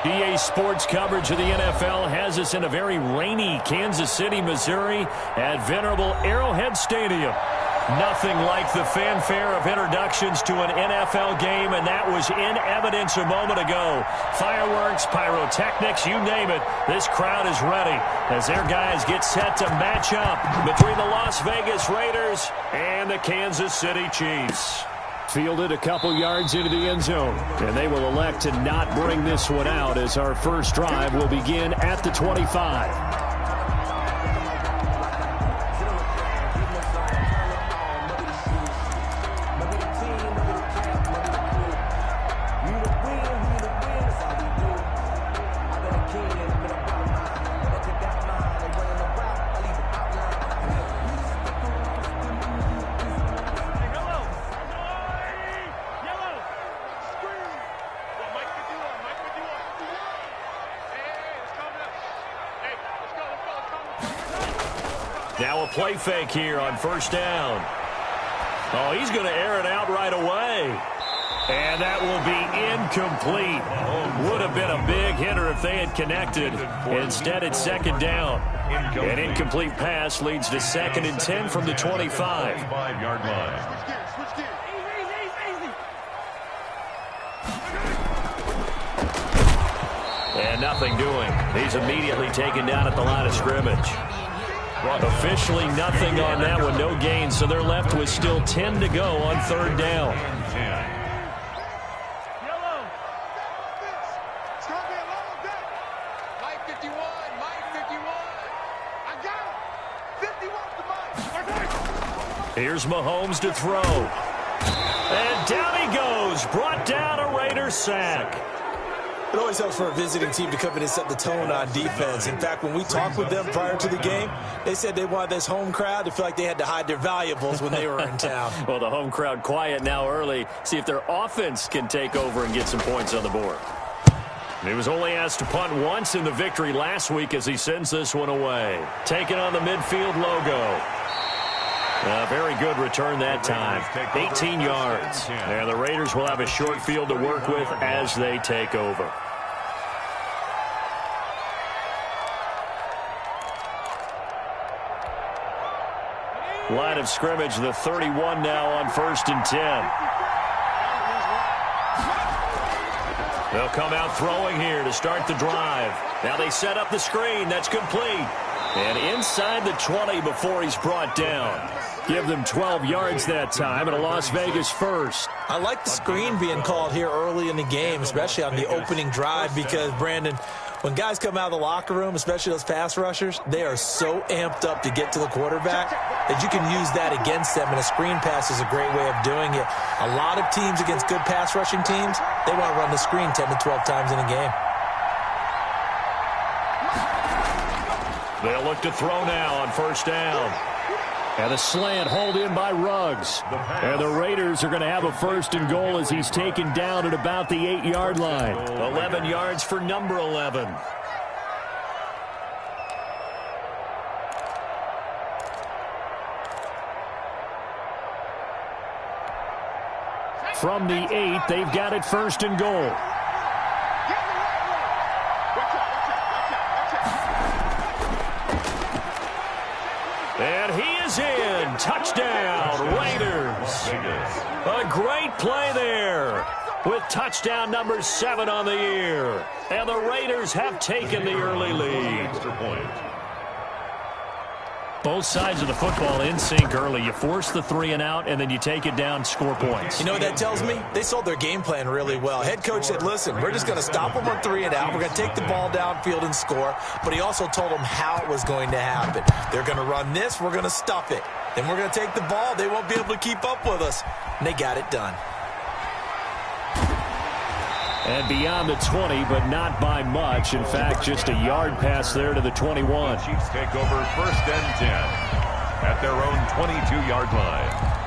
EA Sports coverage of the NFL has us in a very rainy Kansas City, Missouri at venerable Arrowhead Stadium. Nothing like the fanfare of introductions to an NFL game, and that was in evidence a moment ago. Fireworks, pyrotechnics, you name it, this crowd is ready as their guys get set to match up between the Las Vegas Raiders and the Kansas City Chiefs. Fielded a couple yards into the end zone, and they will elect to not bring this one out as our first drive will begin at the 25. Now a play fake here on first down. Oh, he's going to air it out right away. And that will be incomplete. Would have been a big hitter if they had connected. Instead, it's second down. An incomplete pass leads to 2nd and 10 from the 25. 5-yard line. And nothing doing. He's immediately taken down at the line of scrimmage. Officially nothing on that one, no gain, so they're left with still 10 to go on third down. Here's Mahomes to throw. And down he goes, brought down a Raiders sack. It always helps for a visiting team to come in and set the tone on defense. In fact, when we talked with them prior to the game, they said they wanted this home crowd to feel like they had to hide their valuables when they were in town. Well, the home crowd quiet now early. See if their offense can take over and get some points on the board. He was only asked to punt once in the victory last week as he sends this one away. Taking on the midfield logo. A very good return that time. 18 yards. And the Raiders will have a short field to work with as they take over. Line of scrimmage, the 31 now on 1st and 10. They'll come out throwing here to start the drive. Now they set up the screen. That's complete. And inside the 20 before he's brought down. Give them 12 yards that time and a Las Vegas first. I like the screen being called here early in the game, especially on the opening drive, because, Brandon, when guys come out of the locker room, especially those pass rushers, they are so amped up to get to the quarterback that you can use that against them, and a screen pass is a great way of doing it. A lot of teams against good pass rushing teams, they want to run the screen 10 to 12 times in a game. They'll look to throw now on first down. And a slant hauled in by Ruggs. And the Raiders are going to have a 1st and goal as he's taken down at about the 8-yard line. 11 yards for number 11. From the 8, they've got it 1st and goal. And he is in. Touchdown, Raiders. A great play there with touchdown number 7 on the year. And the Raiders have taken the early lead. Both sides of the football in sync early. You force the 3 and out, and then you take it down, score points. You know what that tells me? They sold their game plan really well. Head coach said, listen, we're just going to stop them on 3 and out. We're going to take the ball downfield and score. But he also told them how it was going to happen. They're going to run this. We're going to stop it. Then we're going to take the ball. They won't be able to keep up with us. And they got it done. And beyond the 20, but not by much. In fact, just a yard pass there to the 21. Chiefs take over 1st and 10 at their own 22-yard line.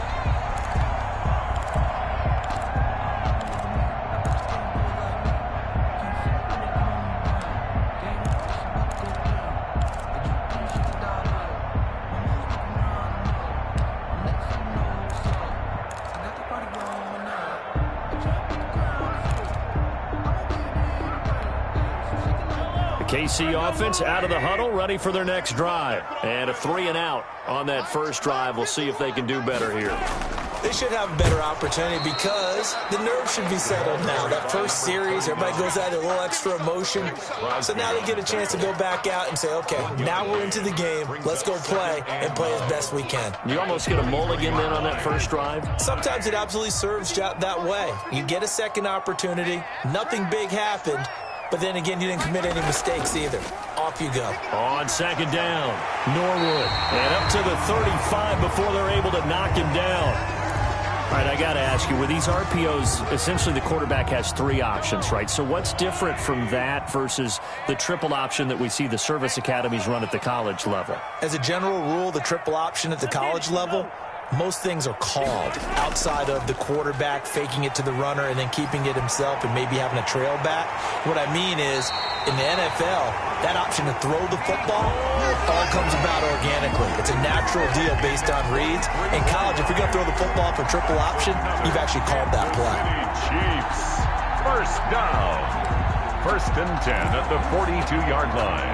KC offense out of the huddle, ready for their next drive. And a 3-and-out on that first drive. We'll see if they can do better here. They should have a better opportunity because the nerves should be settled now. That first series, everybody goes out a little extra emotion. So now they get a chance to go back out and say, okay, now we're into the game. Let's go play and play as best we can. You almost get a mulligan then on that first drive? Sometimes it absolutely serves that way. You get a second opportunity. Nothing big happened. But then again, you didn't commit any mistakes either. Off you go. On second down, Norwood. And up to the 35 before they're able to knock him down. All right, I got to ask you, with these RPOs, essentially the quarterback has 3 options, right? So what's different from that versus the triple option that we see the service academies run at the college level? As a general rule, the triple option at the college level, most things are called outside of the quarterback faking it to the runner and then keeping it himself and maybe having a trail back. What I mean is, in the NFL, that option to throw the football all comes about organically. It's a natural deal based on reads. In college, if you're going to throw the football for triple option, you've actually called that play. Chiefs, first down. 1st and 10 at the 42-yard line.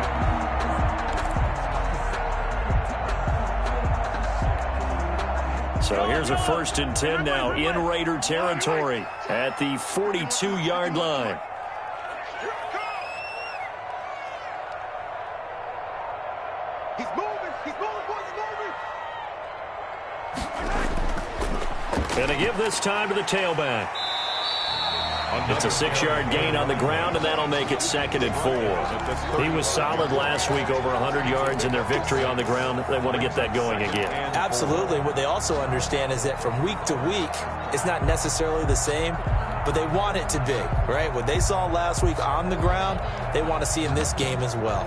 So here's a 1st and 10 now in Raider territory at the 42-yard line. He's moving, boys, moving. Going to give this time to the tailback. It's a 6-yard gain on the ground, and that'll make it 2nd and 4. He was solid last week, over 100 yards in their victory on the ground. They want to get that going again. Absolutely. What they also understand is that from week to week, it's not necessarily the same, but they want it to be, right? What they saw last week on the ground, they want to see in this game as well.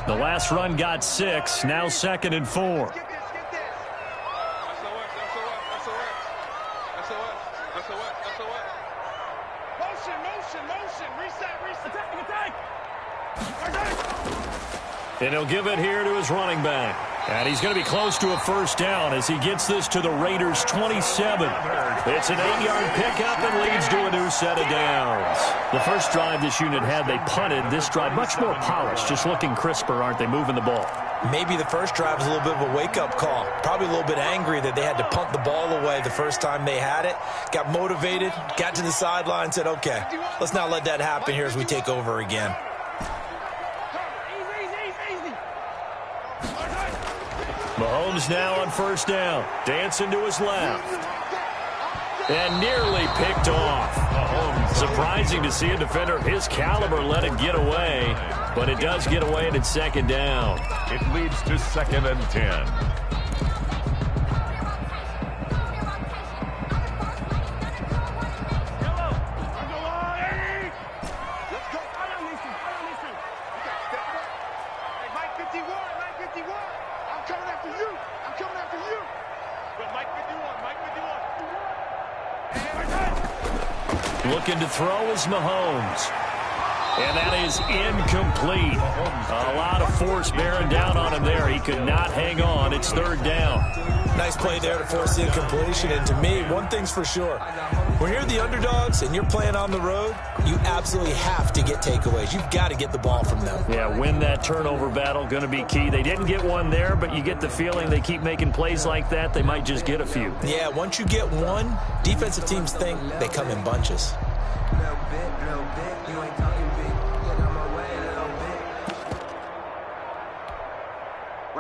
The last run got 6, now 2nd and 4. And he'll give it here to his running back. And he's going to be close to a first down as he gets this to the Raiders' 27. It's an 8-yard pickup and leads to a new set of downs. The first drive this unit had, they punted. This drive, much more polished, just looking crisper, aren't they, moving the ball? Maybe the first drive was a little bit of a wake-up call. Probably a little bit angry that they had to punt the ball away the first time they had it. Got motivated, got to the sideline, said, okay, let's not let that happen here as we take over again. Mahomes now on first down. Dancing to his left. And nearly picked off. Surprising to see a defender of his caliber let it get away. But it does get away and it's 2nd down. It leads to 2nd and 10. Looking to throw is Mahomes. And that is incomplete. A lot of force bearing down on him there. He could not hang on. It's 3rd down. Nice play there to force the incompletion. And to me, one thing's for sure. When you're the underdogs and you're playing on the road, you absolutely have to get takeaways. You've got to get the ball from them. Yeah, win that turnover battle, going to be key. They didn't get one there, but you get the feeling they keep making plays like that, they might just get a few. Yeah, once you get one, defensive teams think they come in bunches.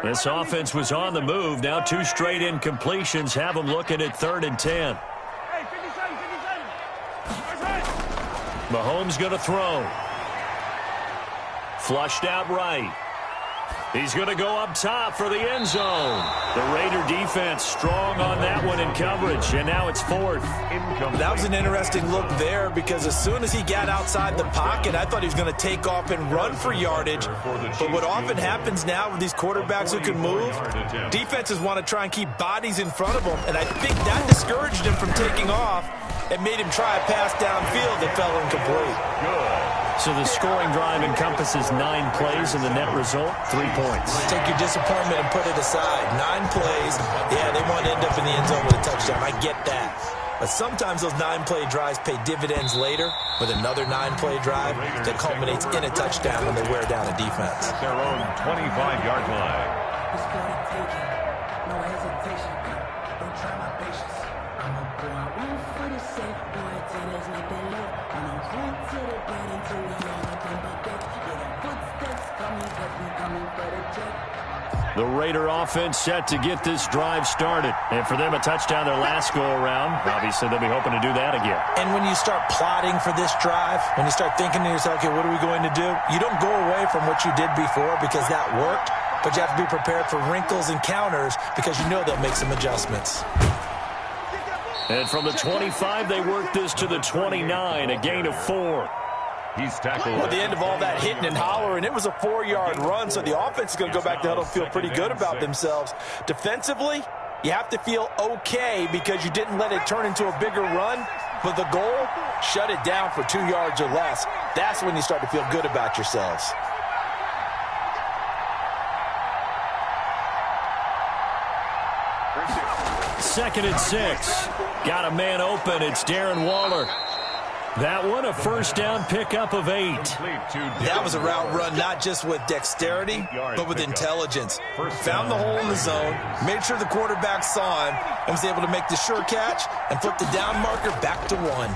This offense was on the move. Now 2 straight incompletions have them looking at 3rd and 10. Mahomes going to throw. Flushed out right. He's going to go up top for the end zone. The Raider defense strong on that one in coverage, and now it's 4th. That was an interesting look there because as soon as he got outside the pocket, I thought he was going to take off and run for yardage. But what often happens now with these quarterbacks who can move, defenses want to try and keep bodies in front of them, and I think that discouraged him from taking off and made him try a pass downfield that fell incomplete. So the scoring drive encompasses 9 plays, and the net result, 3 points. Take your disappointment and put it aside. 9 plays. Yeah, they want to end up in the end zone with a touchdown. I get that. But sometimes those 9-play drives pay dividends later with another 9-play drive that culminates in a touchdown when they wear down a defense. At their own 25-yard line. It's for the taking. No hesitation. Don't try my patience. I'm a boy. I won't for the sake. Boy, till there's nothing left. And I'm going to the bed until we know nothing but death. Yeah, the footsteps coming, cause we coming for the jet. The Raider offense set to get this drive started. And for them, a touchdown their last go-around. Obviously, they'll be hoping to do that again. And when you start plotting for this drive, when you start thinking to yourself, okay, what are we going to do? You don't go away from what you did before because that worked, but you have to be prepared for wrinkles and counters because you know they'll make some adjustments. And from the 25, they work this to the 29, a gain of 4. He's tackled. Well, at the end of all that hitting and hollering, it was a 4-yard run, so the offense is going to go back to huddle and feel pretty good about themselves. Defensively, you have to feel okay because you didn't let it turn into a bigger run, but the goal, shut it down for 2 yards or less. That's when you start to feel good about yourselves. Second and 6. Got a man open. It's Darren Waller. That one, a first down pickup of 8. That was a route run not just with dexterity, but with intelligence. Found the hole in the zone, made sure the quarterback saw him, and was able to make the sure catch and flip the down marker back to 1.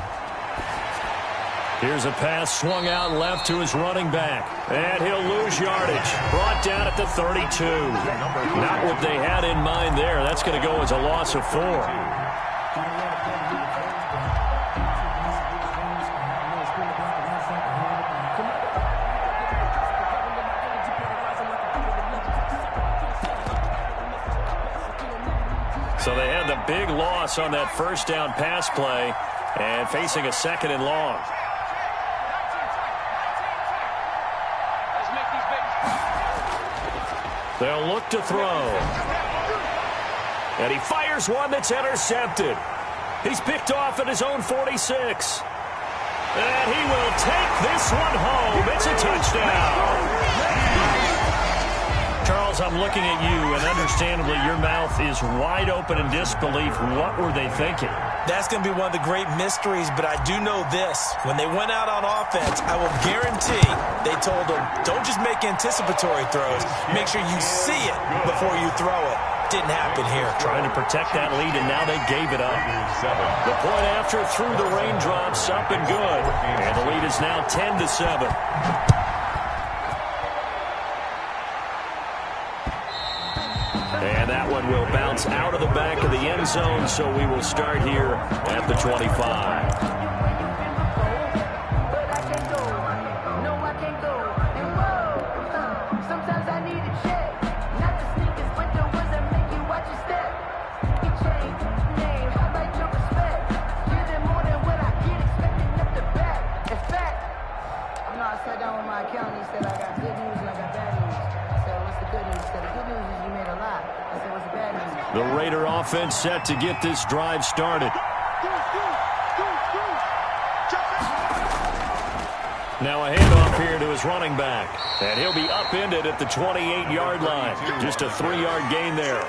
Here's a pass swung out left to his running back. And he'll lose yardage. Brought down at the 32. Not what they had in mind there. That's going to go as a loss of 4. So they had the big loss on that first down pass play and facing a second and long. They'll look to throw. And he fires one that's intercepted. He's picked off at his own 46. And he will take this one home. It's a touchdown. Charles, I'm looking at you, and understandably your mouth is wide open in disbelief. What were they thinking? That's going to be one of the great mysteries, but I do know this. When they went out on offense, I will guarantee they told them, don't just make anticipatory throws. Make sure you see it before you throw it. Didn't happen here. Trying to protect that lead, and now they gave it up. The point after through the raindrops, up and good. And the lead is now 10-7. And that one will bounce out of the back of the end zone, so we will start here at the 25. The Raider offense set to get this drive started. Now a handoff here to his running back. And he'll be upended at the 28-yard line. Just a 3-yard gain there.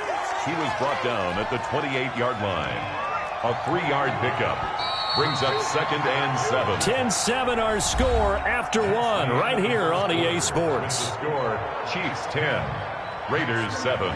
He was brought down at the 28-yard line. A 3-yard pickup. Brings up 2nd and 7. 10-7 our score after 1 right here on EA Sports. Score, Chiefs 10, Raiders 7.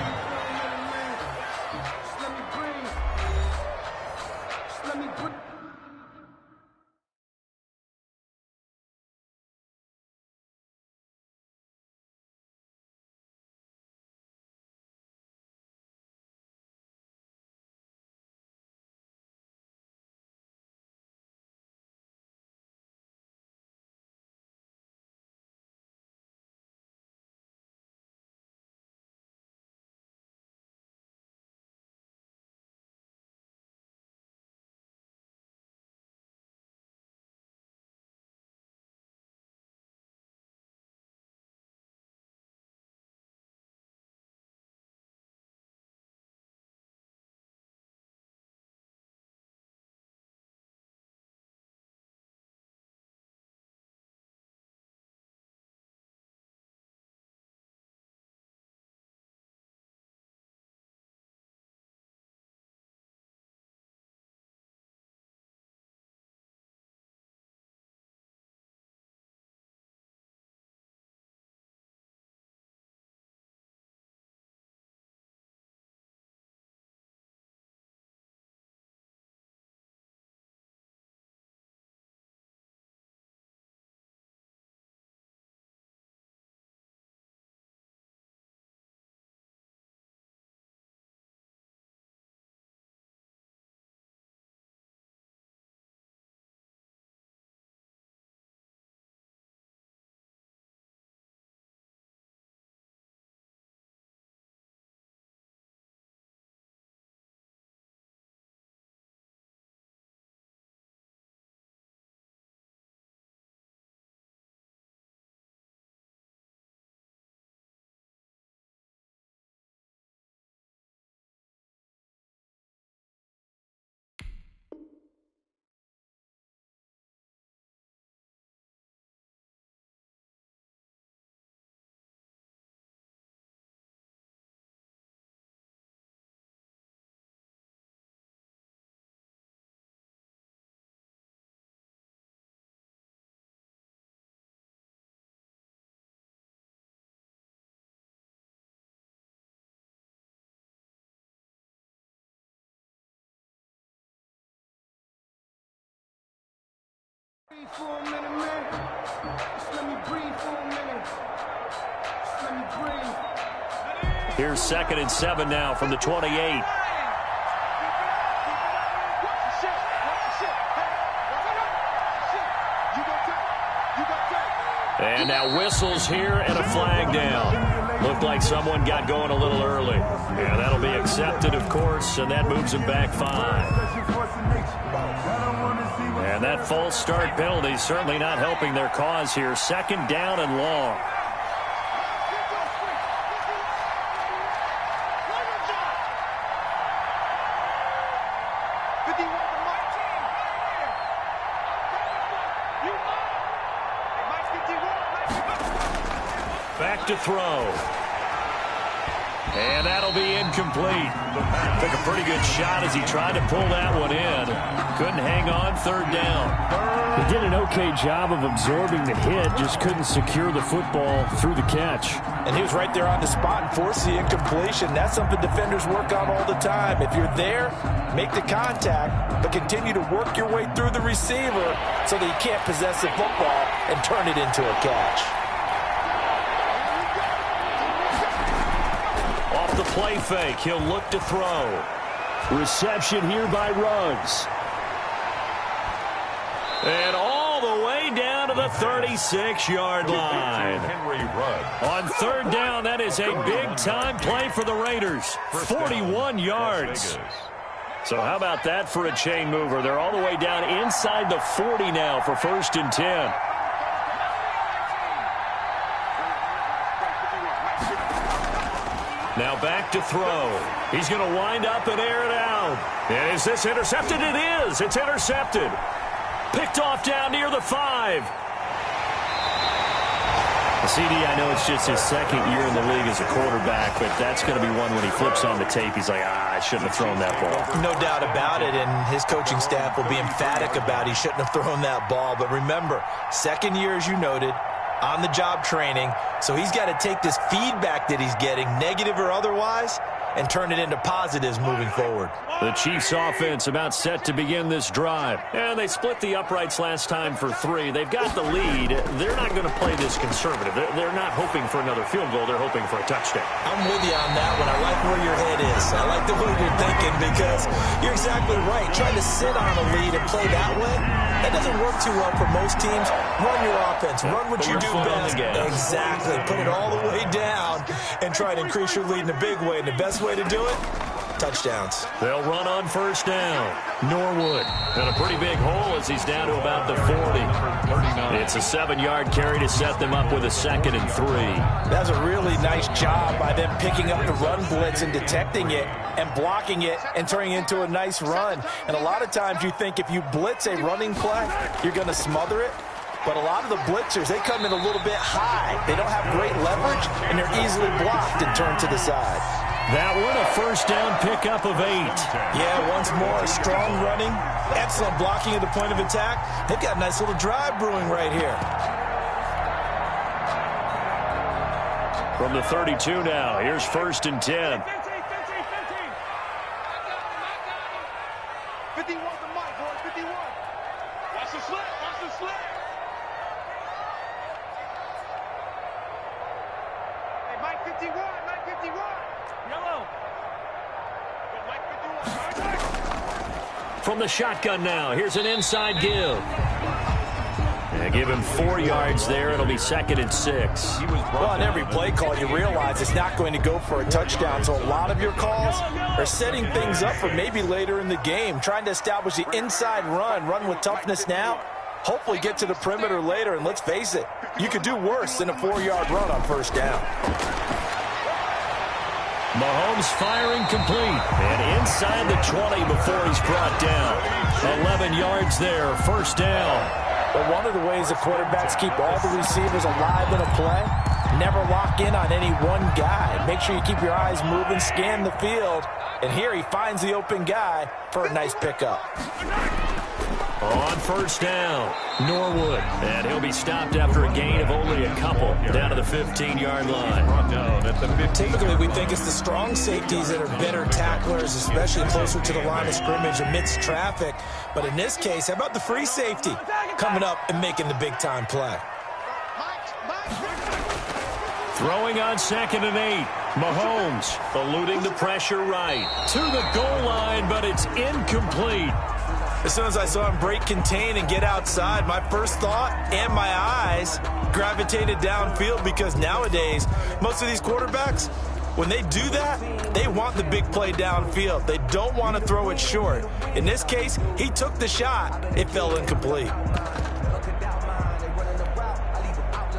For a minute, man. Just let me breathe for a minute. Just let me breathe. Here's 2nd and 7 now from the 28. And now whistles here and a flag down. Looked like someone got going a little early. Yeah, that'll be accepted, of course, and that moves him back 5. And that false start penalty certainly not helping their cause here. 2nd down and long. Back to throw. And that'll be incomplete. Took a pretty good shot as he tried to pull that one in. Couldn't hang on. 3rd down. He did an okay job of absorbing the hit, just couldn't secure the football through the catch. And he was right there on the spot and forced the incompletion. That's something defenders work on all the time. If you're there, make the contact, but continue to work your way through the receiver so that you can't possess the football and turn it into a catch. Off the play fake, he'll look to throw. Reception here by Ruggs. And all the way down to the 36-yard line. On 3rd down, that is a big-time play for the Raiders. 41 yards. So how about that for a chain mover? They're all the way down inside the 40 now for 1st and 10. Now back to throw. He's going to wind up and air it out. And is this intercepted? It is. It's intercepted. Picked off down near the 5. CD, I know it's just his 2nd year in the league as a quarterback, but that's going to be one when he flips on the tape. He's like, I shouldn't have thrown that ball. No doubt about it, and his coaching staff will be emphatic about he shouldn't have thrown that ball. But remember, 2nd year, as you noted, on-the-job training, so he's got to take this feedback that he's getting, negative or otherwise, and turn it into positives moving forward. The Chiefs offense about set to begin this drive. And they split the uprights last time for 3. They've got the lead. They're not going to play this conservative. They're not hoping for another field goal. They're hoping for a touchdown. I'm with you on that one. I like where your head is. I like the way you're thinking because you're exactly right. Trying to sit on a lead and play that way, that doesn't work too well for most teams. Run your offense. Run what you do best. Exactly. Put it all the way down and try to increase your lead in a big way. And the best way to do it, touchdowns. They'll run on 1st down. Norwood in a pretty big hole as he's down to about the 40. It's a 7-yard carry to set them up with a 2nd and 3. That's a really nice job by them picking up the run blitz and detecting it and blocking it and turning it into a nice run. And a lot of times you think if you blitz a running play, you're going to smother it. But a lot of the blitzers, they come in a little bit high. They don't have great leverage, and they're easily blocked and turned to the side. That one, a 1st down pickup of 8. Yeah, once more, strong running, excellent blocking at the point of attack. They've got a nice little drive brewing right here. From the 32 now, here's 1st and 10. 51 the mic, boy, 51. Watch the slip, watch the slip. Hey, Mike 51, Mike 51. Yellow. Mike 51. From the shotgun now, here's an inside give. And give him 4 yards there. It'll be 2nd and 6. Well, on every play call, you realize it's not going to go for a touchdown. So a lot of your calls are setting things up for maybe later in the game, trying to establish the inside run with toughness now, hopefully get to the perimeter later. And let's face it, you could do worse than a 4-yard run on 1st down. Mahomes firing complete. And inside the 20 before he's brought down. 11 yards there, 1st down. But one of the ways the quarterbacks keep all the receivers alive in a play, never lock in on any one guy. Make sure you keep your eyes moving, scan the field. And here he finds the open guy for a nice pickup. On first down, Norwood. And he'll be stopped after a gain of only a couple down to the 15-yard line. Typically, we think it's the strong safeties that are better tacklers, especially closer to the line of scrimmage amidst traffic. But in this case, how about the free safety coming up and making the big-time play? Throwing on 2nd and 8. Mahomes eluding the pressure right to the goal line, but it's incomplete. As soon as I saw him break contain and get outside, my first thought and my eyes gravitated downfield, because nowadays, most of these quarterbacks, when they do that, they want the big play downfield. They don't want to throw it short. In this case, he took the shot. It fell incomplete.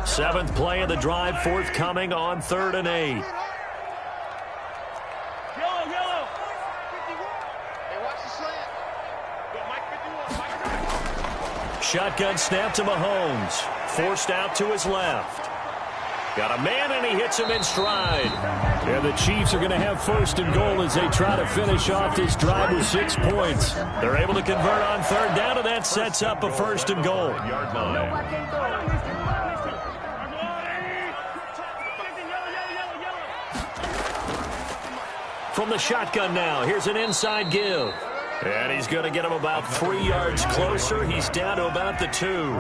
7th play of the drive forthcoming on 3rd and 8. Shotgun snap to Mahomes. Forced out to his left. Got a man, and he hits him in stride. Yeah, the Chiefs are going to have 1st and goal as they try to finish off this drive with 6 points. They're able to convert on 3rd down, and that sets up a 1st and goal. From the shotgun now, here's an inside give. And he's going to get him about 3 yards closer. He's down to about the 2.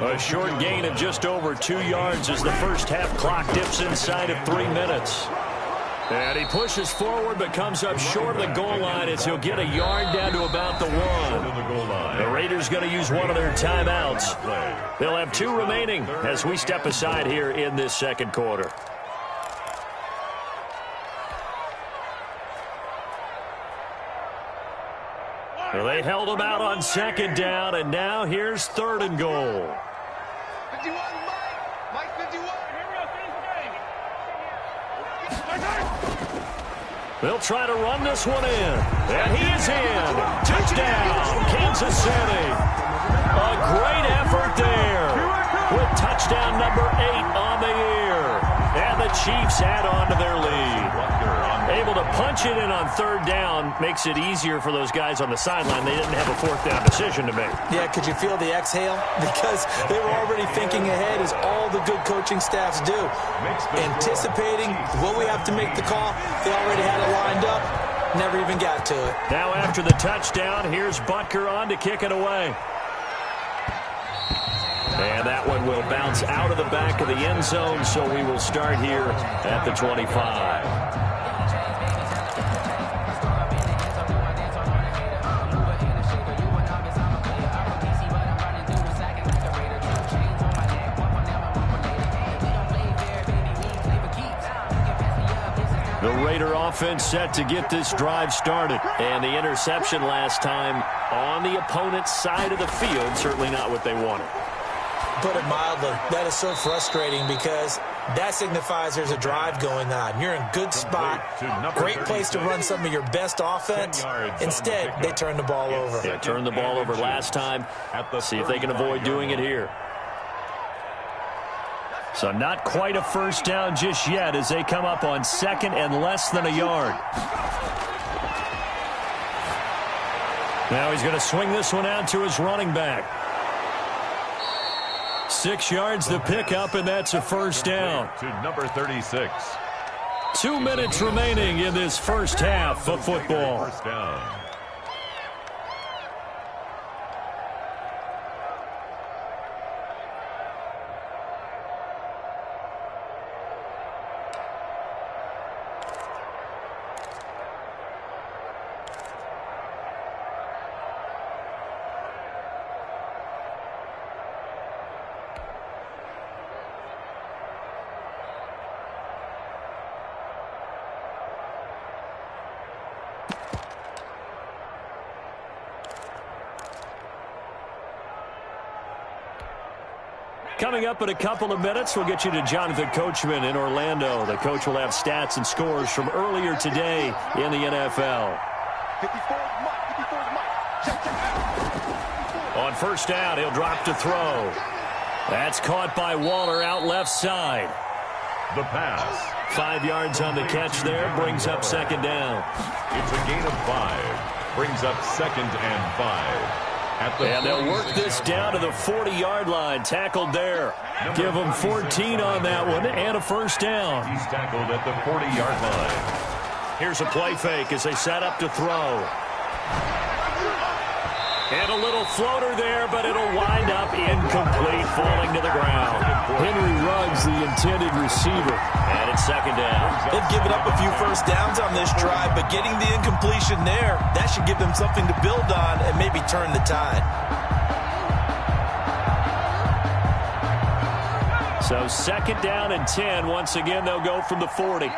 A short gain of just over 2 yards as the first half clock dips inside of 3 minutes. And he pushes forward but comes up short of the goal line as he'll get a yard down to about the 1. The Raiders going to use one of their timeouts. They'll have 2 remaining as we step aside here in this second quarter. Well, they held him out on 2nd down, and now here's 3rd and goal. 51, Mike 51. They'll try to run this one in, and he is in. Touchdown, Kansas City. A great effort there with touchdown number 8 on the year. And the Chiefs add on to their lead. Able to punch it in on 3rd down makes it easier for those guys on the sideline. They didn't have a 4th down decision to make. Yeah, could you feel the exhale? Because they were already thinking ahead, as all the good coaching staffs do. Anticipating when we have to make the call, they already had it lined up, never even got to it. Now after the touchdown, here's Butker on to kick it away. And that one will bounce out of the back of the end zone, so we will start here at the 25. The Raider offense set to get this drive started. And the interception last time on the opponent's side of the field, certainly not what they wanted. Put it mildly, that is so frustrating, because that signifies there's a drive going on. You're in a good spot, great place to run some of your best offense. Instead, they turn the ball over. They turned the ball over last time. See if they can avoid doing it here. So not quite a 1st down just yet as they come up on 2nd and less than a yard. Now he's going to swing this one out to his running back. 6 yards the pickup, and that's a 1st down. To number 36. 2 minutes remaining in this first half of football. 1st down. Coming up in a couple of minutes, we'll get you to Jonathan Coachman in Orlando. The coach will have stats and scores from earlier today in the NFL. On 1st down, he'll drop to throw. That's caught by Waller out left side. The pass. 5 yards on the catch there, brings up 2nd down. It's a gain of 5. Brings up 2nd and 5. And they'll work this down to the 40-yard line. Tackled there. Give them 14 on that one and a first down. He's tackled at the 40-yard line. Here's a play fake as they set up to throw. And a little floater there, but it'll wind up incomplete, falling to the ground. Henry Ruggs, the intended receiver. And it's second down. They've given up a few first downs on this drive, but getting the incompletion there, that should give them something to build on and maybe turn the tide. So second down and 10. Once again, they'll go from the 40.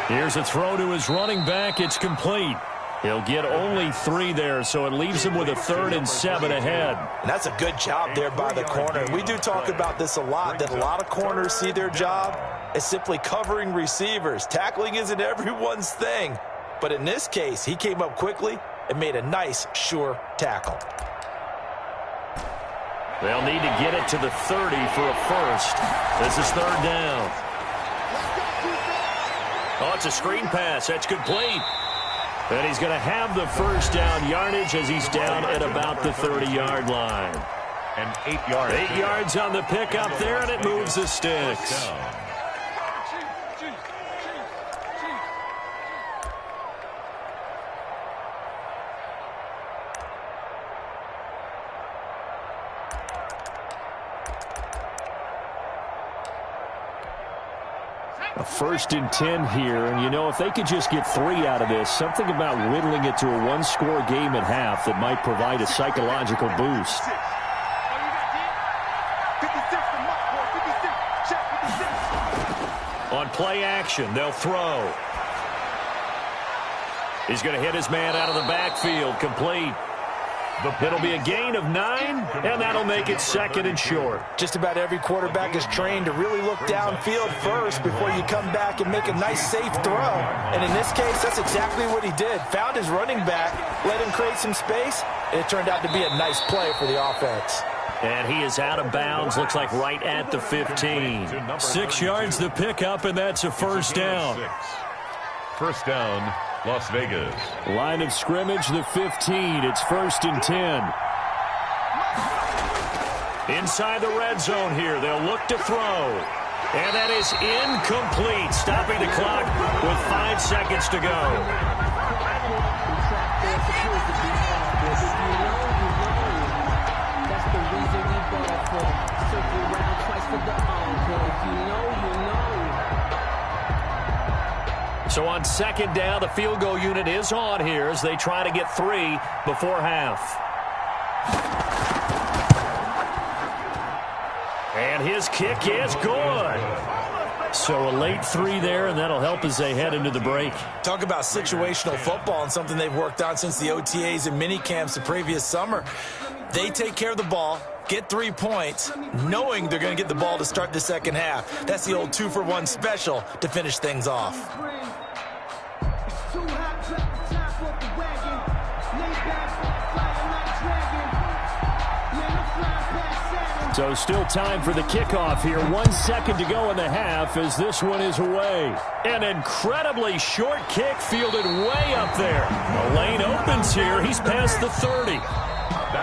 Here's a throw to his running back. It's complete. He'll get only 3 there, so it leaves him with a 3rd and 7 ahead. And that's a good job there by the corner. We do talk about this a lot, that a lot of corners see their job as simply covering receivers. Tackling isn't everyone's thing. But in this case, he came up quickly and made a nice, sure tackle. They'll need to get it to the 30 for a first. This is 3rd down. Oh, it's a screen pass. That's complete. And he's going to have the first down yardage as he's down at about the 30-yard line. And 8 yards. 8 yards on the pickup there, and it moves the sticks. A 1st and 10 here, and you know, if they could just get 3 out of this, something about whittling it to a 1-score game at half that might provide a psychological boost. On play action, they'll throw. He's going to hit his man out of the backfield, complete. It'll be a gain of 9, and that'll make it 2nd and short. Just about every quarterback is trained to really look downfield first before you come back and make a nice, safe throw. And in this case, that's exactly what he did. Found his running back, let him create some space, and it turned out to be a nice play for the offense. And he is out of bounds, looks like right at the 15. 6 yards the pickup, and that's a first down. First down, Las Vegas. Line of scrimmage, the 15. It's 1st and 10. Inside the red zone here. They'll look to throw. And that is incomplete. Stopping the clock with 5 seconds to go. That's the reason we ball for. Circle round twice for the encore. If you know, you know. So on second down, the field goal unit is on here as they try to get 3 before half. And his kick is good. So a late 3 there, and that'll help as they head into the break. Talk about situational football and something they've worked on since the OTAs and mini camps the previous summer. They take care of the ball, get 3 points, knowing they're going to get the ball to start the second half. That's the old 2-for-1 special to finish things off. So still time for the kickoff here. 1 second to go in the half as this one is away. An incredibly short kick fielded way up there. The lane opens here. He's past the 30.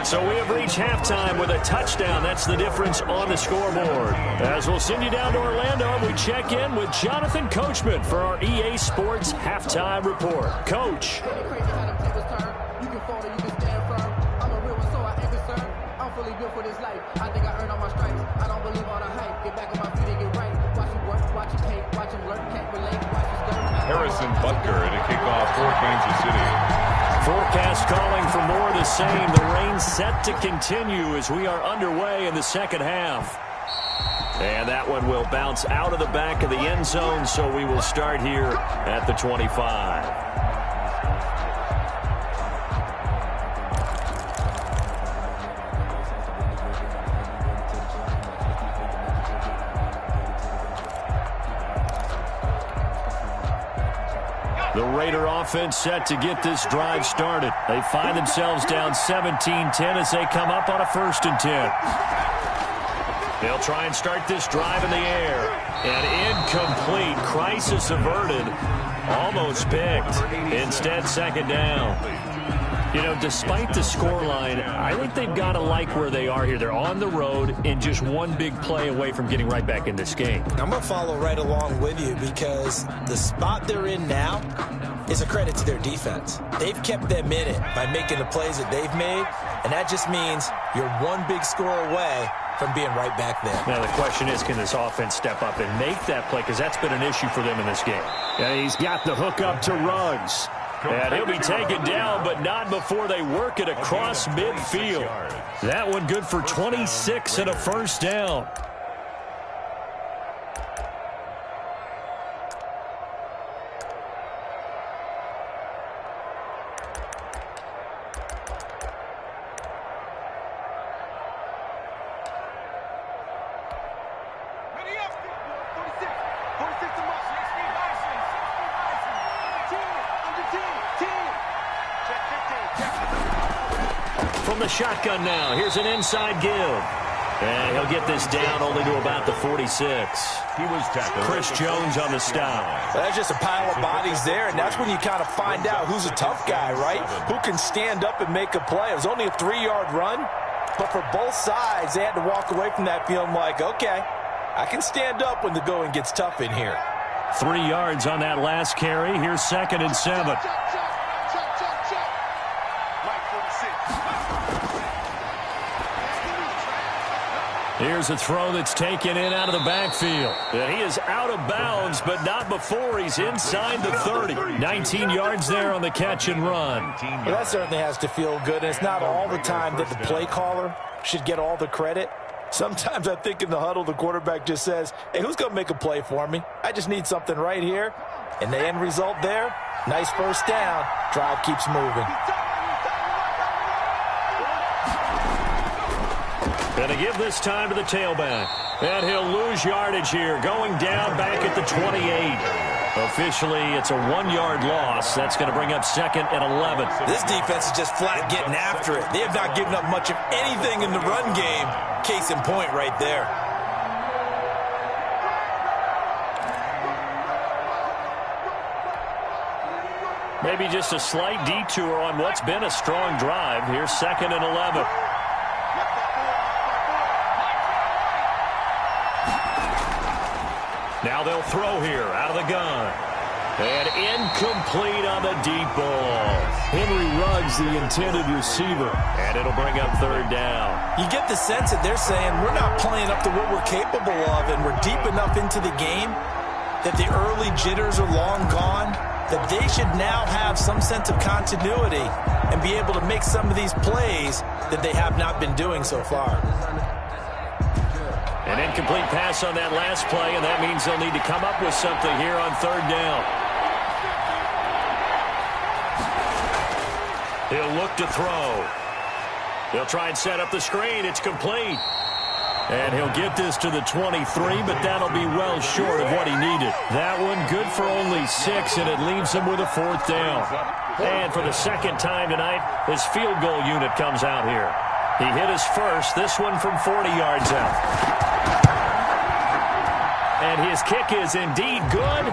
So we have reached halftime with a touchdown. That's the difference on the scoreboard. As we'll send you down to Orlando, we check in with Jonathan Coachman for our EA Sports Halftime Report. Coach. For this life, I think I earned all my stripes. I don't believe all the hype. Get back on my feet and get right. Watch you work, watch you paint, watch him learn, can't relate. Watch you stir. Harrison Butker in a kickoff for Kansas City. Forecast calling for more of the same. The rain set to continue as we are underway in the second half. And that one will bounce out of the back of the end zone, so we will start here at the 25. The Raider offense set to get this drive started. They find themselves down 17-10 as they come up on a 1st and 10. They'll try and start this drive in the air. And incomplete. Crisis averted. Almost picked. Instead, 2nd down. You know, despite the scoreline, I think they've got to like where they are here. They're on the road and just one big play away from getting right back in this game. I'm going to follow right along with you because the spot they're in now is a credit to their defense. They've kept them in it by making the plays that they've made, and that just means you're one big score away from being right back there. Now, the question is, can this offense step up and make that play? Because that's been an issue for them in this game. And he's got the hook up to Ruggs. And he'll be taken down, but not before they work it across midfield. That one good for 26 and a 1st down. From the shotgun now, here's an inside give. And he'll get this down only to about the 46. He was tackled. Chris Jones on the stop. Well, that's just a pile of bodies there, and that's when you kind of find out who's a tough guy, right? Who can stand up and make a play. It was only a 3-yard run, but for both sides, they had to walk away from that feeling like, okay, I can stand up when the going gets tough in here. 3 yards on that last carry. Here's 2nd and 7. Here's a throw that's taken in out of the backfield. And he is out of bounds, but not before he's inside the 30. 19 yards there on the catch and run. Well, that certainly has to feel good. And it's not all the time that the play caller should get all the credit. Sometimes I think in the huddle, the quarterback just says, hey, who's going to make a play for me? I just need something right here. And the end result there, nice 1st down. Drive keeps moving. Going to give this time to the tailback. And he'll lose yardage here, going down back at the 28. Officially, it's a 1-yard loss. That's going to bring up 2nd and 11. This defense is just flat getting after it. They have not given up much of anything in the run game. Case in point right there. Maybe just a slight detour on what's been a strong drive. Here's 2nd and 11. Now they'll throw here out of the gun. And incomplete on the deep ball. Henry Ruggs, the intended receiver. And it'll bring up 3rd down. You get the sense that they're saying we're not playing up to what we're capable of, and we're deep enough into the game that the early jitters are long gone, that they should now have some sense of continuity and be able to make some of these plays that they have not been doing so far. An incomplete pass on that last play, and that means they'll need to come up with something here on 3rd down. He'll look to throw. He'll try and set up the screen. It's complete. And he'll get this to the 23, but that'll be well short of what he needed. That one good for only 6, and it leaves him with a 4th down. And for the 2nd time tonight, his field goal unit comes out here. He hit his first, this one from 40 yards out. And his kick is indeed good.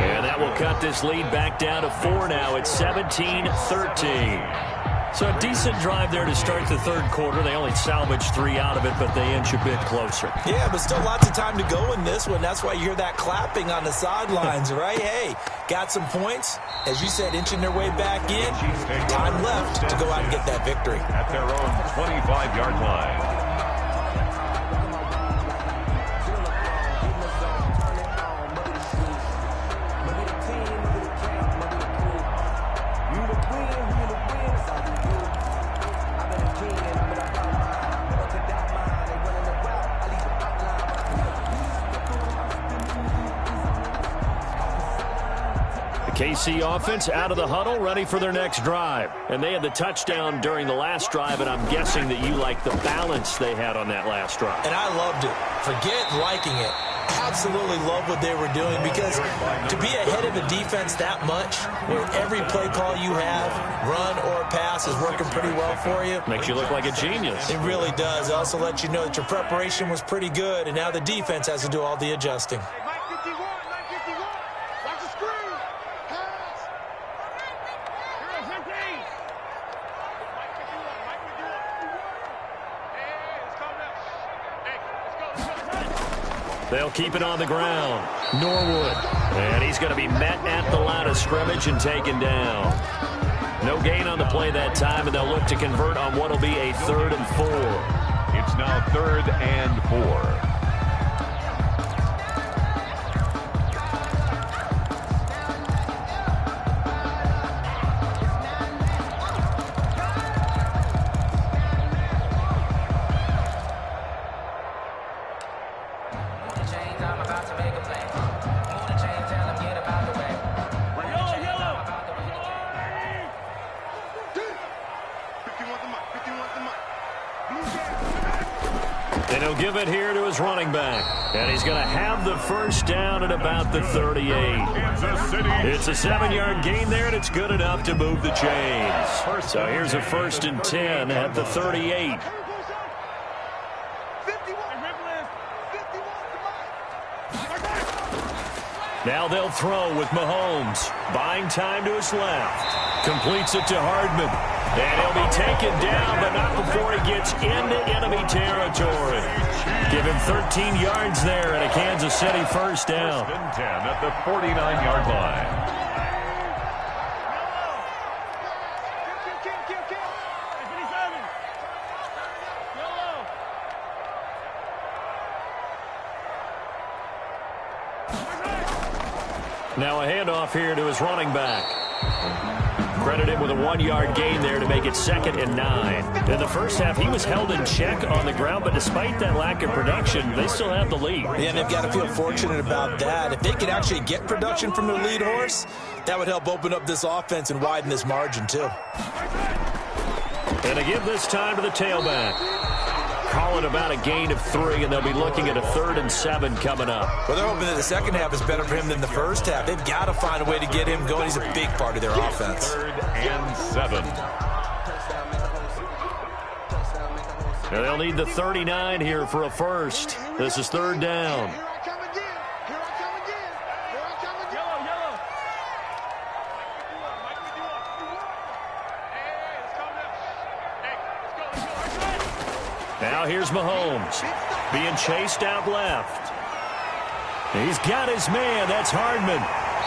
And that will cut this lead back down to 4 now. It's 17-13. So a decent drive there to start the 3rd quarter. They only salvaged 3 out of it, but they inch a bit closer. Yeah, but still lots of time to go in this one. That's why you hear that clapping on the sidelines, right? Hey, got some points. As you said, inching their way back in. Time left to go out and get that victory. At their own 25-yard line. KC offense out of the huddle, ready for their next drive. And they had the touchdown during the last drive, and I'm guessing that you like the balance they had on that last drive. And I loved it. Forget liking it. Absolutely love what they were doing, because to be ahead of a defense that much, where every play call you have, run or pass, is working pretty well for you. Makes you look like a genius. It really does. It also lets you know that your preparation was pretty good, and now the defense has to do all the adjusting. Mike 51, Mike 51. Watch the screen. Pass. Here's empty. Mike 51, Mike 51. Hey, let's calm down. Hey, let's go. They'll keep it on the ground. Norwood. And he's going to be met at the line of scrimmage and taken down. No gain on the play that time, and they'll look to convert on what will be a 3rd and 4. It's now 3rd and 4. And he'll give it here to his running back. And he's going to have the first down at about the 38. It's a 7-yard gain there, and it's good enough to move the chains. So here's a 1st and 10 at the 38. Now they'll throw with Mahomes. Buying time to his left. Completes it to Hardman. And he'll be taken down, but not before he gets into enemy territory. Give him 13 yards there and a Kansas City first down. 1st and 10 at the 49-yard line. Now a handoff here to his running back. Credited with a 1-yard gain there to make it 2nd and 9. In the first half, he was held in check on the ground, but despite that lack of production, they still have the lead. Yeah, and they've got to feel fortunate about that. If they could actually get production from their lead horse, that would help open up this offense and widen this margin, too. And to give this time to the tailback. Call it about a gain of 3, and they'll be looking at a 3rd and 7 coming up. Well, they're hoping that the second half is better for him than the first half. They've got to find a way to get him going. He's a big part of their offense. 3rd and 7. And they'll need the 39 here for a first. This is 3rd down. Here I come again. Here I come again. Here I come again. Yellow. Mike 51. Hey, let's calm down. Hey, let's go. Now here's Mahomes being chased out left. He's got his man. That's Hardman.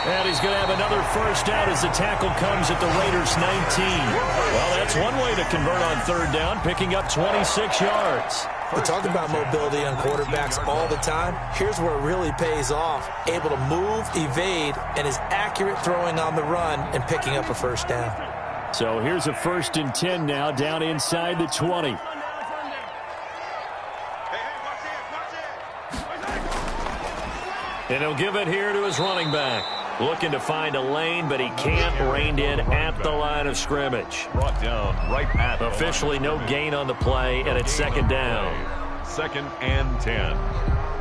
And he's going to have another first down as the tackle comes at the Raiders' 19. Well, that's one way to convert on 3rd down, picking up 26 yards. We talk about mobility on quarterbacks all the time. Here's where it really pays off. Able to move, evade, and is accurate throwing on the run and picking up a first down. So here's a 1st and 10 now down inside the 20. And he'll give it here to his running back. Looking to find a lane, but he can't. Reined in at the line of scrimmage. Brought down right at the Officially no gain on the play, and it's 2nd down. 2nd and 10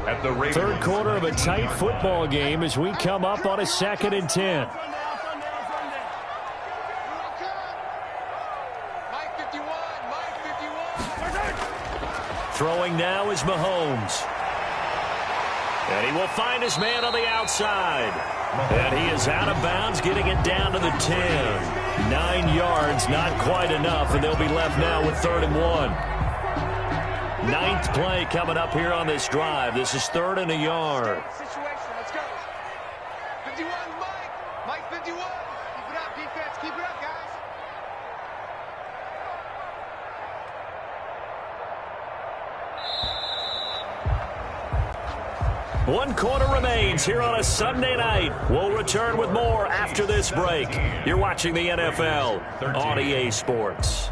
at the Raiders. 3rd quarter of a tight football game as we come up on a 2nd and 10. Mike 51, Mike 51. Throwing now is Mahomes. And he will find his man on the outside. And he is out of bounds, getting it down to the 10. 9 yards, not quite enough, and they'll be left now with 3rd and 1. 9th play coming up here on this drive. This is 3rd and a yard. Situation, let's go. 51, Mike 51. Keep it up, defense. Keep it up, guys. One quarter remains here on a Sunday night. We'll return with more after this break. You're watching the NFL on EA Sports.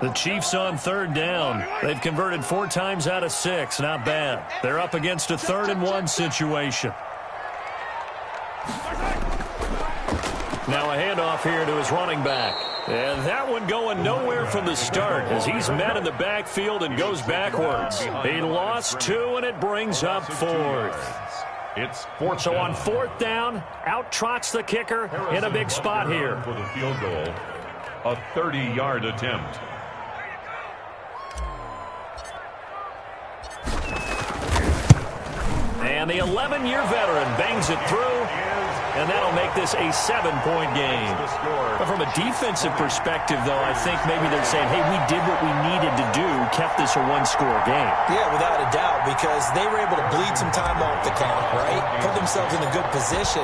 The Chiefs on 3rd down. They've converted 4 times out of 6. Not bad. They're up against a 3rd and 1 situation. Now a handoff here to his running back. And that one going nowhere from the start as he's met in the backfield and goes backwards. He lost 2, and it brings up 4th. It's 4th. So on 4th down, out trots the kicker in a big spot here. For the field goal, a 30-yard attempt. And the 11-year veteran bangs it through, and that'll make this a 7-point game. But from a defensive perspective, though, I think maybe they're saying, hey, we did what we needed to do, kept this a one-score game. Yeah, without a doubt, because they were able to bleed some time off the clock, right? Put themselves in a good position,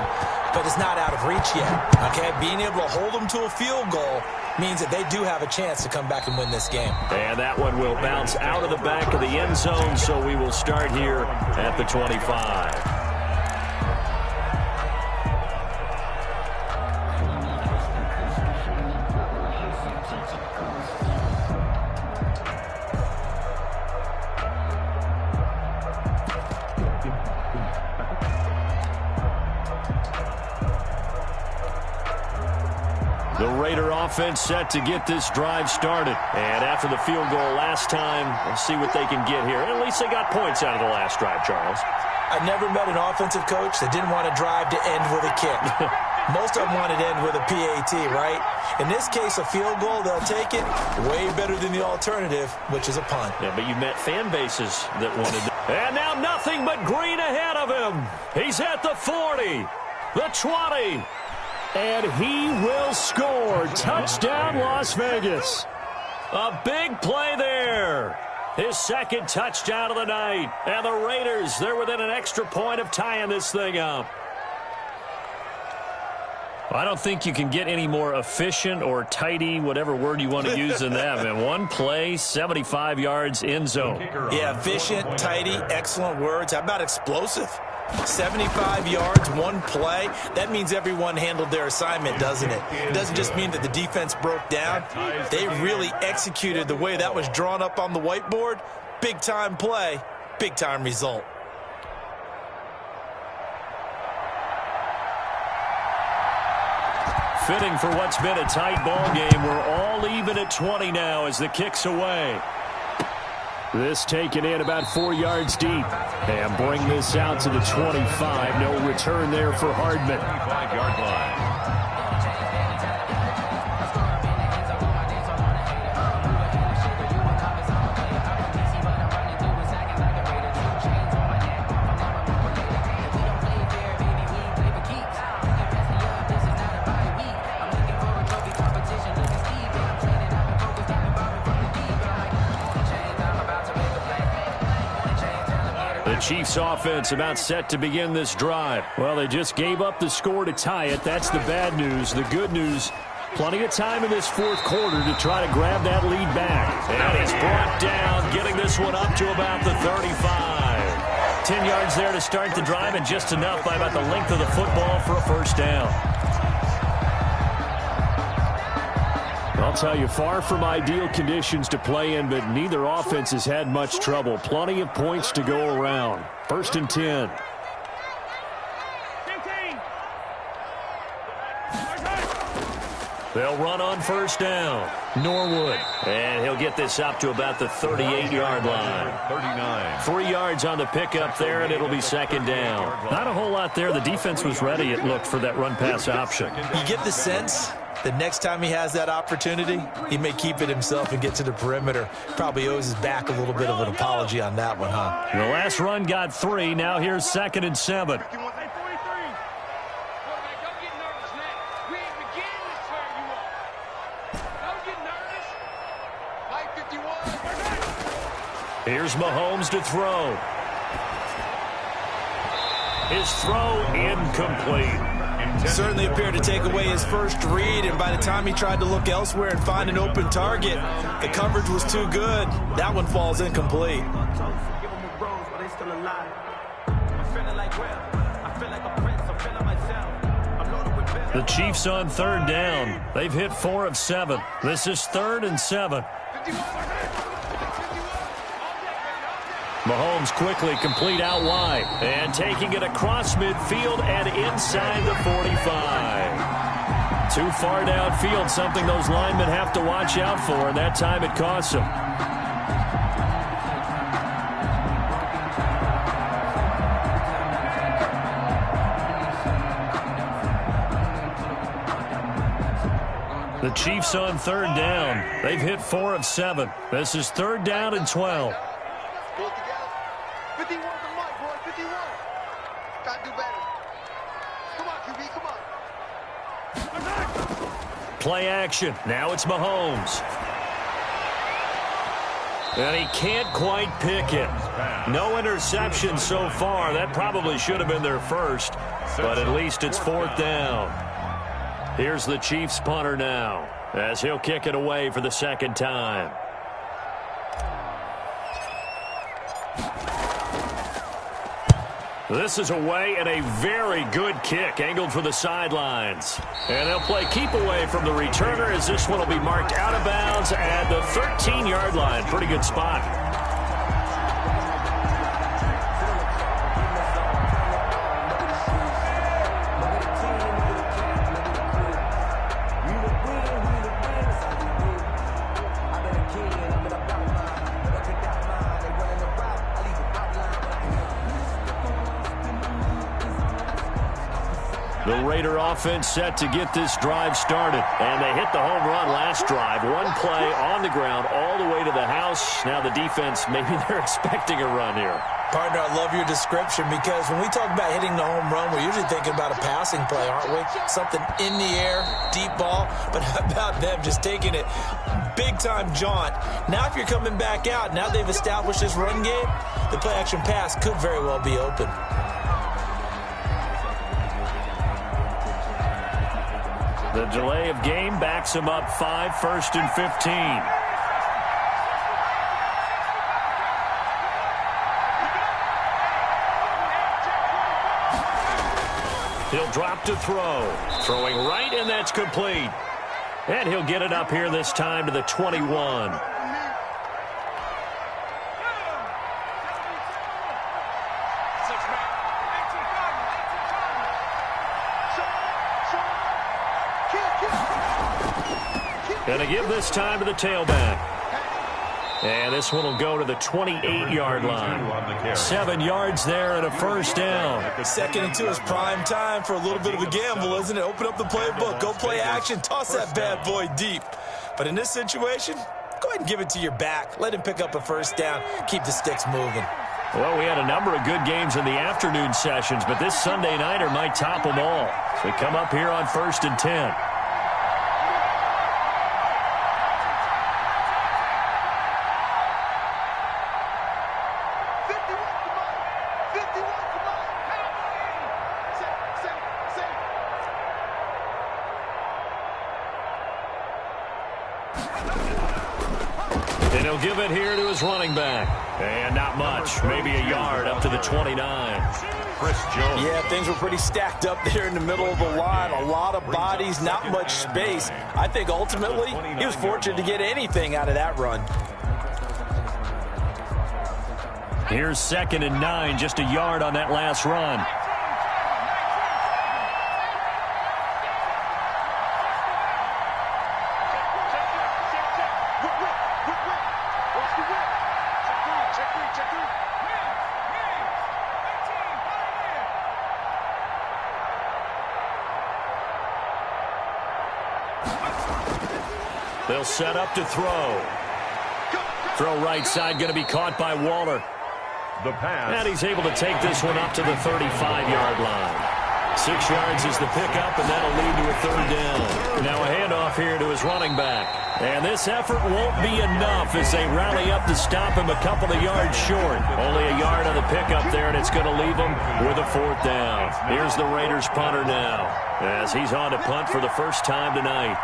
but it's not out of reach yet, okay? Being able to hold them to a field goal means that they do have a chance to come back and win this game. And that one will bounce out of the back of the end zone, so we will start here at the 25. The Raider offense set to get this drive started. And after the field goal last time, we'll see what they can get here. At least they got points out of the last drive, Charles. I never met an offensive coach that didn't want to drive to end with a kick. Most of them wanted to end with a PAT, right? In this case, a field goal, they'll take it way better than the alternative, which is a punt. Yeah, but you met fan bases that wanted to. And now nothing but green ahead of him. He's at the 40, the 20. And he will score. Touchdown, Las Vegas. A big play there. His second touchdown of the night. And the Raiders, they're within an extra point of tying this thing up. I don't think you can get any more efficient or tidy, whatever word you want to use in that. Man, one play, 75 yards, end zone. Yeah, efficient, tidy, excellent words. How about explosive? 75 yards, one play. That means everyone handled their assignment, doesn't it? It doesn't just mean that the defense broke down. They really executed the way that was drawn up on the whiteboard. Big-time play, big-time result. Fitting for what's been a tight ball game. We're all even at 20 now as the kick's away. This taken in about 4 yards deep. And bring this out to the 25. No return there for Hardman. 25-yard line. Chiefs offense about set to begin this drive. Well, they just gave up the score to tie it. That's the bad news. The good news, plenty of time in this fourth quarter to try to grab that lead back. And he's brought down, getting this one up to about the 35. 10 yards there to start the drive, and just enough by about the length of the football for a first down. I'll tell you, far from ideal conditions to play in, but neither offense has had much trouble. Plenty of points to go around. 1st and 10. They'll run on first down. Norwood. And he'll get this up to about the 38-yard line. 39. 3 yards on the pickup there, and it'll be second down. Not a whole lot there. The defense was ready, it looked, for that run-pass option. You get the sense the next time he has that opportunity, he may keep it himself and get to the perimeter. Probably owes his back a little bit of an apology on that one, huh? The last run got 3. Now here's 2nd and 7. Here's Mahomes to throw. His throw incomplete. Certainly appeared to take away his first read, and by the time he tried to look elsewhere and find an open target, the coverage was too good. That one falls incomplete. The Chiefs on 3rd down. They've hit 4 of 7. This is 3rd and 7. Mahomes quickly complete out wide. And taking it across midfield and inside the 45. Too far downfield, something those linemen have to watch out for, and that time it costs them. The Chiefs on third down. They've hit 4 of 7. This is third down and 12. Pull it together. 51 to Mike, boy. 51. Gotta do better. Come on, QB. Come on. Play action. Now it's Mahomes. And he can't quite pick it. No interception so far. That probably should have been their first, but at least it's fourth down. Here's the Chiefs punter now, as he'll kick it away for the second time. This is away, and a very good kick angled for the sidelines. And they'll play keep away from the returner, as this one will be marked out of bounds at the 13-yard line. Pretty good spot. The Raider offense set to get this drive started. And they hit the home run last drive. One play on the ground all the way to the house. Now the defense, maybe they're expecting a run here. Partner, I love your description, because when we talk about hitting the home run, we're usually thinking about a passing play, aren't we? Something in the air, deep ball. But how about them just taking it big-time jaunt? Now if you're coming back out, now they've established this run game, the play-action pass could very well be open. The delay of game backs him up 5, 1st and 15. He'll drop to throw. Throwing right, and that's complete. And he'll get it up here this time to the 21. Going to give this time to the tailback. And this one will go to the 28-yard line. 7 yards there and a first down. 2nd and 2 is prime time for a little bit of a gamble, isn't it? Open up the playbook, go play action, toss that bad boy deep. But in this situation, go ahead and give it to your back. Let him pick up a first down. Keep the sticks moving. Well, we had a number of good games in the afternoon sessions, but this Sunday nighter might top them all. So we come up here on 1st and 10. And he'll give it here to his running back. And not much, maybe a yard up to the 29. Chris Jones. Yeah, things were pretty stacked up there in the middle of the line. A lot of bodies, not much space. I think ultimately he was fortunate to get anything out of that run. Here's 2nd and 9, just a yard on that last run. They'll set up to throw. Throw right side, going to be caught by Waller. The pass. And he's able to take this one up to the 35-yard line. 6 yards is the pickup, and that'll lead to a third down. Now a handoff here to his running back. And this effort won't be enough as they rally up to stop him a couple of yards short. Only a yard on the pickup there, and it's going to leave him with a fourth down. Here's the Raiders punter now, as he's on to punt for the first time tonight.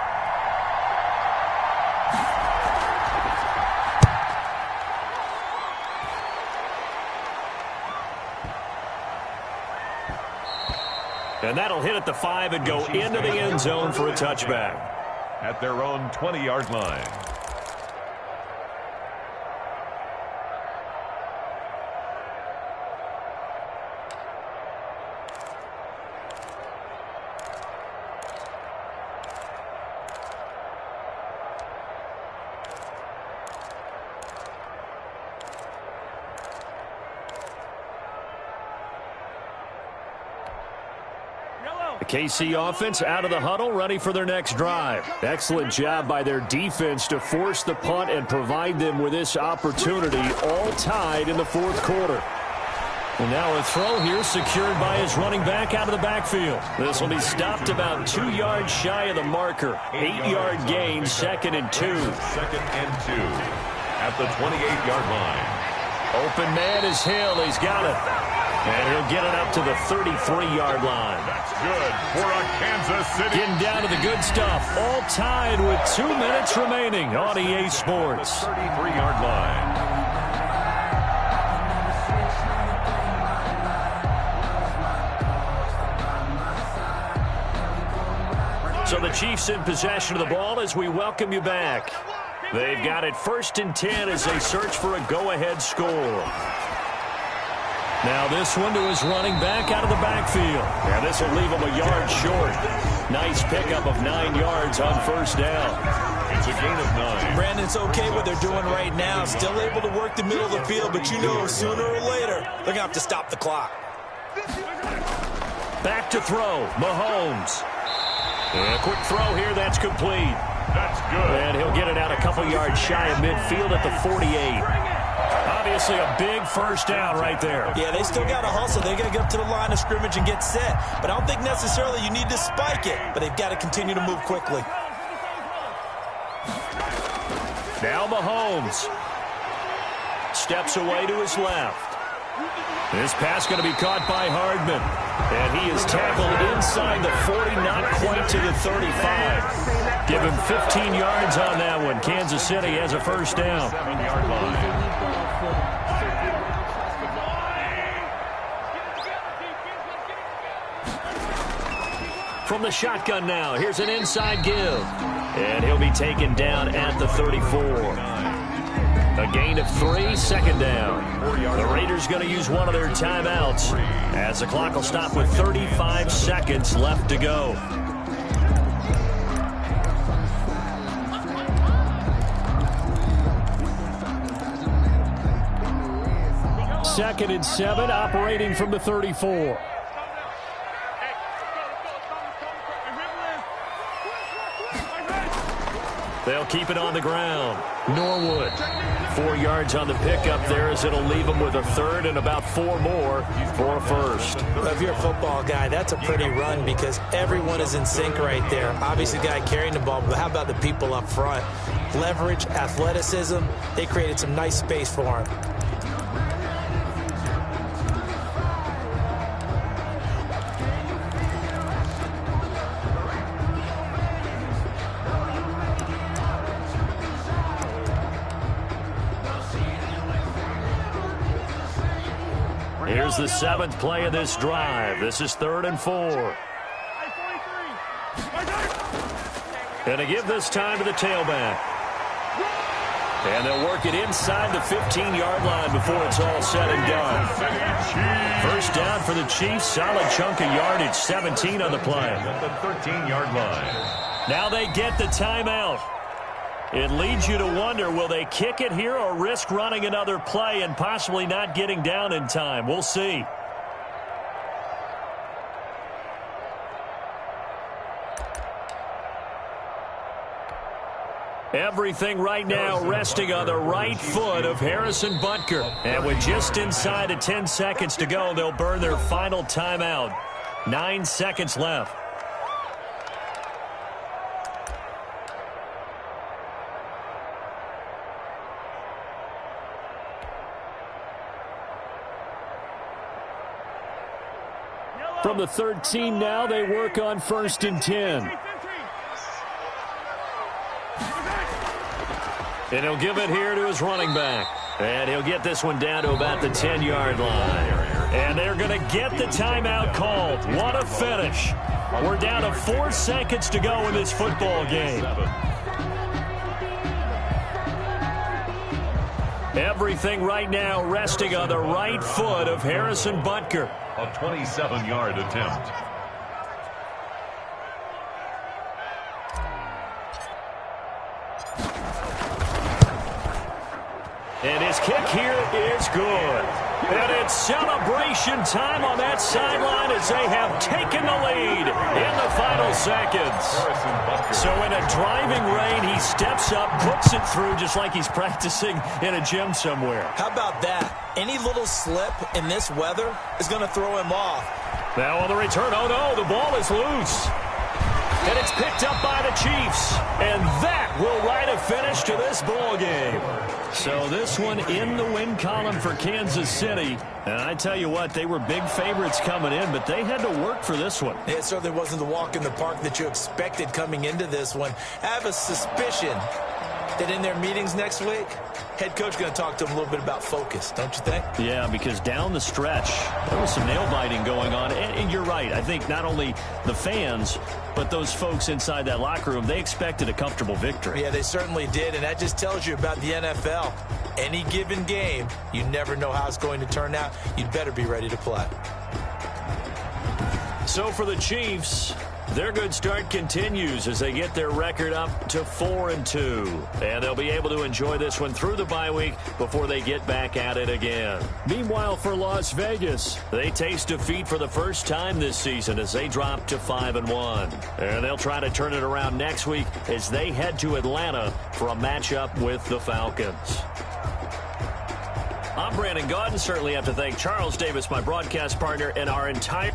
And that'll hit at the 5 and go into the end zone for a touchback. At their own 20-yard line. KC offense out of the huddle, ready for their next drive. Excellent job by their defense to force the punt and provide them with this opportunity, all tied in the fourth quarter. And now a throw here secured by his running back out of the backfield. This will be stopped about 2 yards shy of the marker. 8-yard gain, 2nd and 2. 2nd and 2 at the 28-yard line. Open man is Hill. He's got it. And he'll get it up to the 33-yard line. That's good for a Kansas City. Getting down to the good stuff. All tied with 2 minutes remaining on EA Sports. 33-yard line. So the Chiefs in possession of the ball as we welcome you back. They've got it 1st and 10 as they search for a go-ahead score. Now this one to his running back out of the backfield. And this will leave him a yard short. Nice pickup of 9 yards on 1st down. It's a gain of 9. Brandon, it's okay what they're doing right now. Still able to work the middle of the field, but you know sooner or later they're going to have to stop the clock. Back to throw. Mahomes. And a quick throw here. That's complete. That's good. And he'll get it out a couple yards shy of midfield at the 48. Obviously a big 1st down right there. Yeah, they still got to hustle. They got to get up to the line of scrimmage and get set. But I don't think necessarily you need to spike it. But they've got to continue to move quickly. Now Mahomes. Steps away to his left. This pass going to be caught by Hardman. And he is tackled inside the 40, not quite to the 35. Give him 15 yards on that one. Kansas City has a 1st down. 7-yard line. From the shotgun now, here's an inside give. And he'll be taken down at the 34. A gain of 3, 2nd down. The Raiders going to use one of their timeouts as the clock will stop with 35 seconds left to go. Second and 7, operating from the 34. They'll keep it on the ground. Norwood. 4 yards on the pickup there as it'll leave them with a 3rd and about 4 more for a 1st. Well, if you're a football guy, that's a pretty run because everyone is in sync right there. Obviously, the guy carrying the ball, but how about the people up front? Leverage, athleticism, they created some nice space for him. Here's the 7th play of this drive. This is 3rd and 4. And to give this time to the tailback. And they'll work it inside the 15-yard line before it's all said and done. 1st down for the Chiefs. Solid chunk of yardage. 17 on the play. At the 13-yard line. Now they get the timeout. It leads you to wonder, will they kick it here or risk running another play and possibly not getting down in time? We'll see. Everything right now resting on the right foot of Harrison Butker. And with just inside of 10 seconds to go, they'll burn their final timeout. 9 seconds left. From the 13 now, they work on 1st and 10. And he'll give it here to his running back. And he'll get this one down to about the 10-yard line. And they're going to get the timeout called. What a finish. We're down to 4 seconds to go in this football game. Everything right now resting on the right foot of Harrison Butker. A 27-yard attempt. And his kick here is good. And it's celebration time on that sideline as they have taken the lead in the final seconds. So in a driving rain, he steps up, puts it through just like he's practicing in a gym somewhere. How about that? Any little slip in this weather is going to throw him off. Now on the return, oh no, the ball is loose. And it's picked up by the Chiefs. And that will write a finish to this ball game. So this one in the win column for Kansas City. And I tell you what, they were big favorites coming in, but they had to work for this one. It certainly wasn't the walk in the park that you expected coming into this one. I have a suspicion that in their meetings next week, head coach going to talk to them a little bit about focus, don't you think? Yeah, because down the stretch, there was some nail-biting going on. And you're right. I think not only the fans, but those folks inside that locker room, they expected a comfortable victory. Yeah, they certainly did, and that just tells you about the NFL. Any given game, you never know how it's going to turn out. You'd better be ready to play. So for the Chiefs, their good start continues as they get their record up to 4-2. And they'll be able to enjoy this one through the bye week before they get back at it again. Meanwhile, for Las Vegas, they taste defeat for the first time this season as they drop to 5-1. And they'll try to turn it around next week as they head to Atlanta for a matchup with the Falcons. I'm Brandon Gaudin. Certainly have to thank Charles Davis, my broadcast partner, and our entire